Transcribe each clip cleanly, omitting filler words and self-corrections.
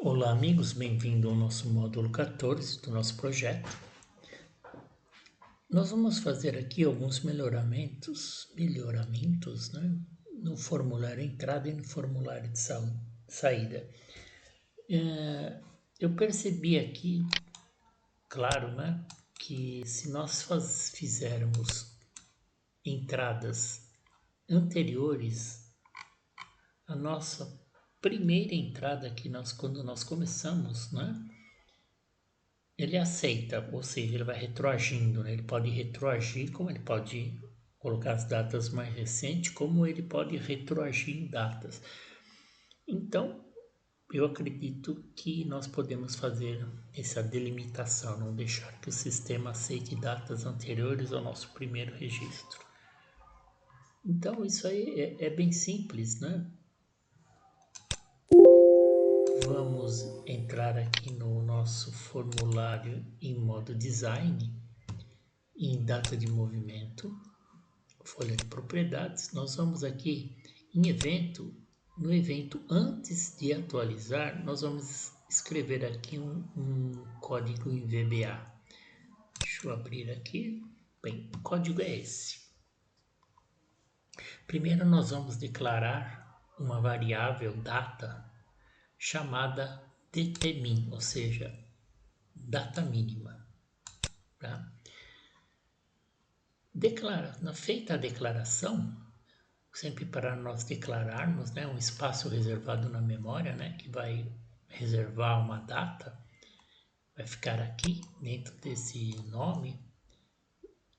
Olá amigos, bem-vindo ao nosso módulo 14 do nosso projeto. Nós vamos fazer aqui alguns melhoramentos, né, no formulário entrada e no formulário de saída. Eu percebi aqui, claro, né, que se nós fizermos entradas anteriores à nossa primeira entrada que quando nós começamos, né, ele aceita, ou seja, ele vai retroagindo, né? Ele pode retroagir, como ele pode colocar as datas mais recentes, como ele pode retroagir em datas. Então, eu acredito que nós podemos fazer essa delimitação, não deixar que o sistema aceite datas anteriores ao nosso primeiro registro. Então, isso aí é bem simples, né? Vamos entrar aqui no nosso formulário em modo design, em data de movimento, folha de propriedades. Nós vamos aqui em evento, no evento antes de atualizar, nós vamos escrever aqui um código em VBA. Deixa eu abrir aqui. Bem, o código é esse. Primeiro nós vamos declarar uma variável data chamada dtmin, ou seja, data mínima. Tá? Feita a declaração, sempre para nós declararmos, né, um espaço reservado na memória, né, que vai reservar uma data, vai ficar aqui dentro desse nome.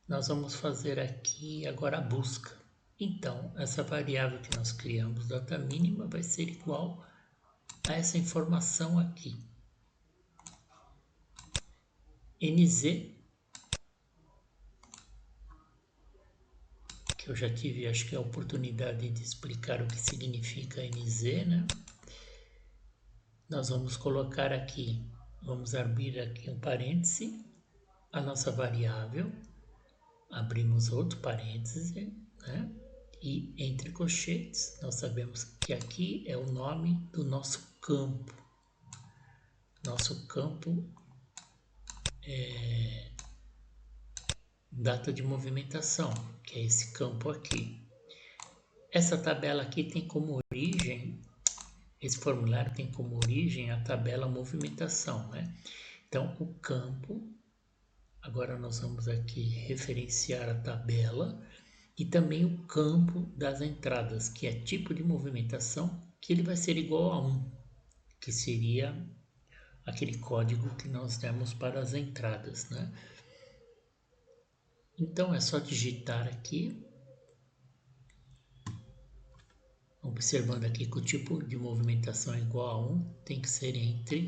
Nós vamos fazer aqui agora a busca. Então, essa variável que nós criamos, data mínima, vai ser igual a essa informação aqui. NZ, que eu já tive, acho que a oportunidade de explicar o que significa NZ, né? Nós vamos colocar aqui, vamos abrir aqui um parêntese, a nossa variável, abrimos outro parêntese, né? E entre colchetes, nós sabemos que aqui é o nome do nosso campo. Nosso campo é data de movimentação, que é esse campo aqui. Essa tabela aqui tem como origem, esse formulário tem como origem a tabela movimentação, né? Então, o campo, agora nós vamos aqui referenciar a tabela e também o campo das entradas, que é tipo de movimentação, que ele vai ser igual a 1, que seria aquele código que nós demos para as entradas, né? Então é só digitar aqui, observando aqui que o tipo de movimentação é igual a 1, tem que ser entre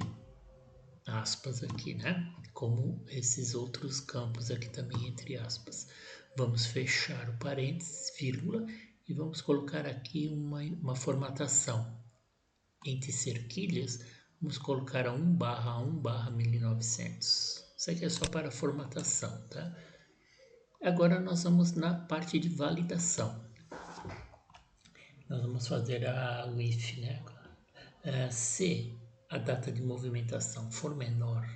aspas aqui, né? Como esses outros campos aqui também entre aspas. Vamos fechar o parênteses, vírgula, e vamos colocar aqui uma formatação. Entre cerquilhas, vamos colocar a 1/1/1900. Isso aqui é só para formatação, tá? Agora nós vamos na parte de validação. Nós vamos fazer o if, né? Se a data de movimentação for menor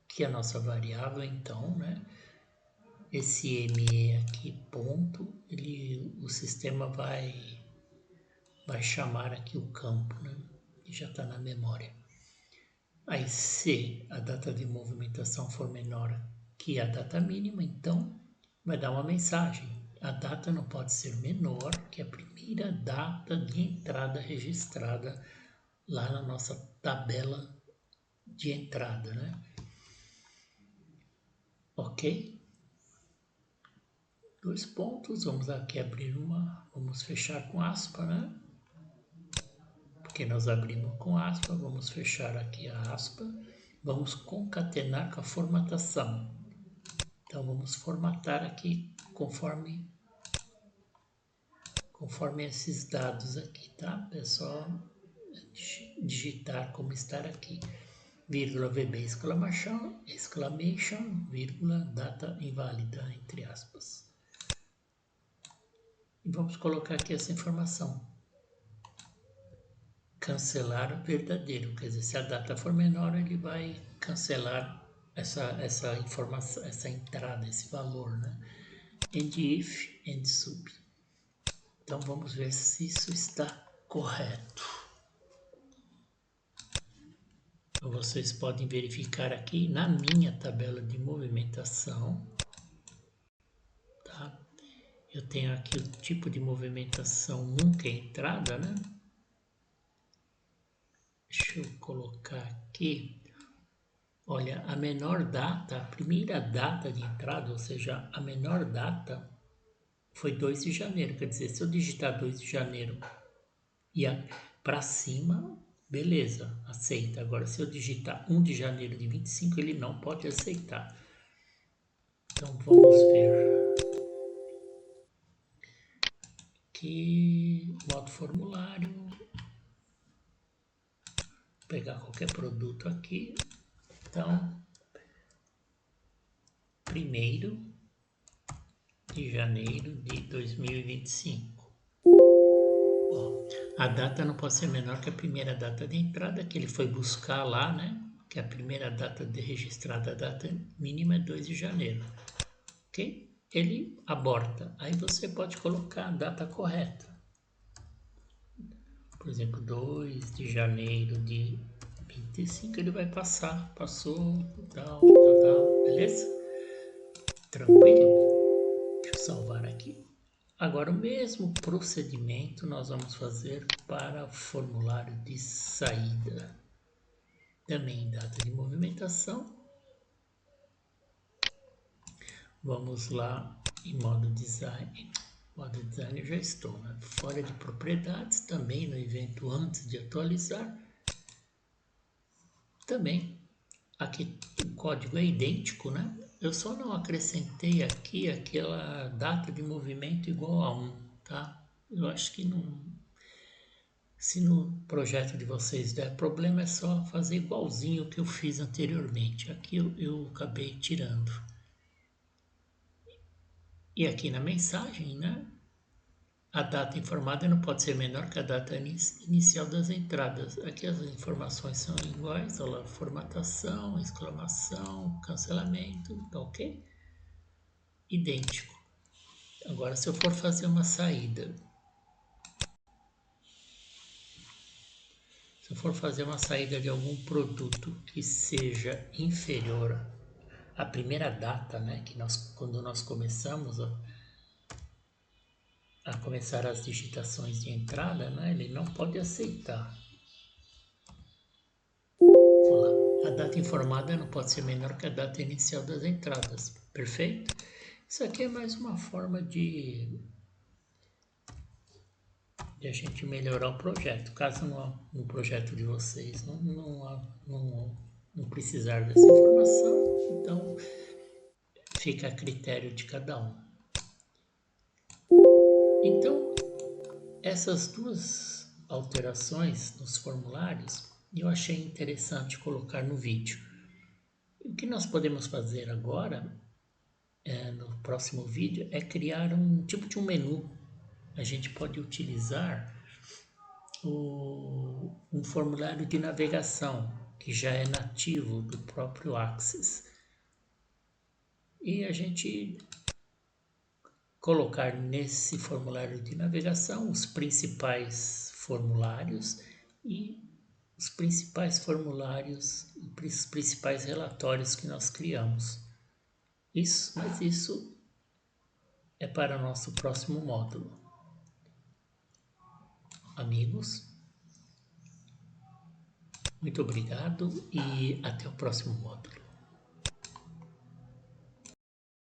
que a nossa variável, então, né? Esse ME aqui, ponto, o sistema vai chamar aqui o campo, né? Que já está na memória. Aí, se a data de movimentação for menor que a data mínima, então vai dar uma mensagem. A data não pode ser menor que a primeira data de entrada registrada lá na nossa tabela de entrada, né? Ok? Dois pontos, vamos aqui abrir vamos fechar com aspa, né? Porque nós abrimos com aspa, vamos fechar aqui a aspa, vamos concatenar com a formatação. Então vamos formatar aqui conforme esses dados aqui, tá? É só digitar como estar aqui. Vírgula VB exclamation, vírgula data inválida, entre aspas. E vamos colocar aqui essa informação. cancelar verdadeiro, quer dizer, se a data for menor, ele vai cancelar essa informação, essa entrada, esse valor, né? End if, end sub. Então vamos ver se isso está correto. Então, vocês podem verificar aqui na minha tabela de movimentação, tá? Eu tenho aqui o tipo de movimentação 1, que é entrada, né? Deixa eu colocar aqui. Olha, a menor data, a primeira data de entrada, ou seja, a menor data foi 2 de janeiro. Quer dizer, se eu digitar 2 de janeiro e para cima, beleza, aceita. Agora, se eu digitar 1 de janeiro de 25, ele não pode aceitar. Então, vamos ver. Aqui, modo formulário. Vou pegar qualquer produto aqui. Então, 1º de janeiro de 2025. Ó, a data não pode ser menor que a primeira data de entrada que ele foi buscar lá, né? Que a primeira data registrada, a data mínima é 2 de janeiro. Ok? Ele aborta. Aí você pode colocar a data correta. Por exemplo, 2 de janeiro de 25, ele vai passar. Passou, tal, beleza? Tranquilo? Deixa eu salvar aqui. Agora, o mesmo procedimento nós vamos fazer para o formulário de saída. Também data de movimentação. Vamos lá em modo design. Modo design eu já estou, né? Fora de propriedades, também no evento antes de atualizar. Também aqui o código é idêntico, né? Eu só não acrescentei aqui aquela data de movimento igual a 1, tá? Eu acho que não. Se no projeto de vocês der problema, é só fazer igualzinho o que eu fiz anteriormente. Aqui eu acabei tirando. E aqui na mensagem, né? A data informada não pode ser menor que a data inicial das entradas. Aqui as informações são iguais, olha lá, formatação, exclamação, cancelamento, tá ok? Idêntico. Agora, se eu for fazer uma saída, se eu for fazer uma saída de algum produto que seja inferior à primeira data, né, que quando nós começamos a começar as digitações de entrada, né, ele não pode aceitar. A data informada não pode ser menor que a data inicial das entradas. Perfeito? Isso aqui é mais uma forma de a gente melhorar o projeto. Caso no projeto de vocês não precisar dessa informação, então fica a critério de cada um. Então, essas duas alterações nos formulários eu achei interessante colocar no vídeo. O que nós podemos fazer agora, no próximo vídeo, é criar um tipo de um menu. A gente pode utilizar um formulário de navegação que já é nativo do próprio Axis. E a gente colocar nesse formulário de navegação os principais formulários e os principais formulários, os principais relatórios que nós criamos. Mas isso é para o nosso próximo módulo. Amigos, muito obrigado e até o próximo módulo.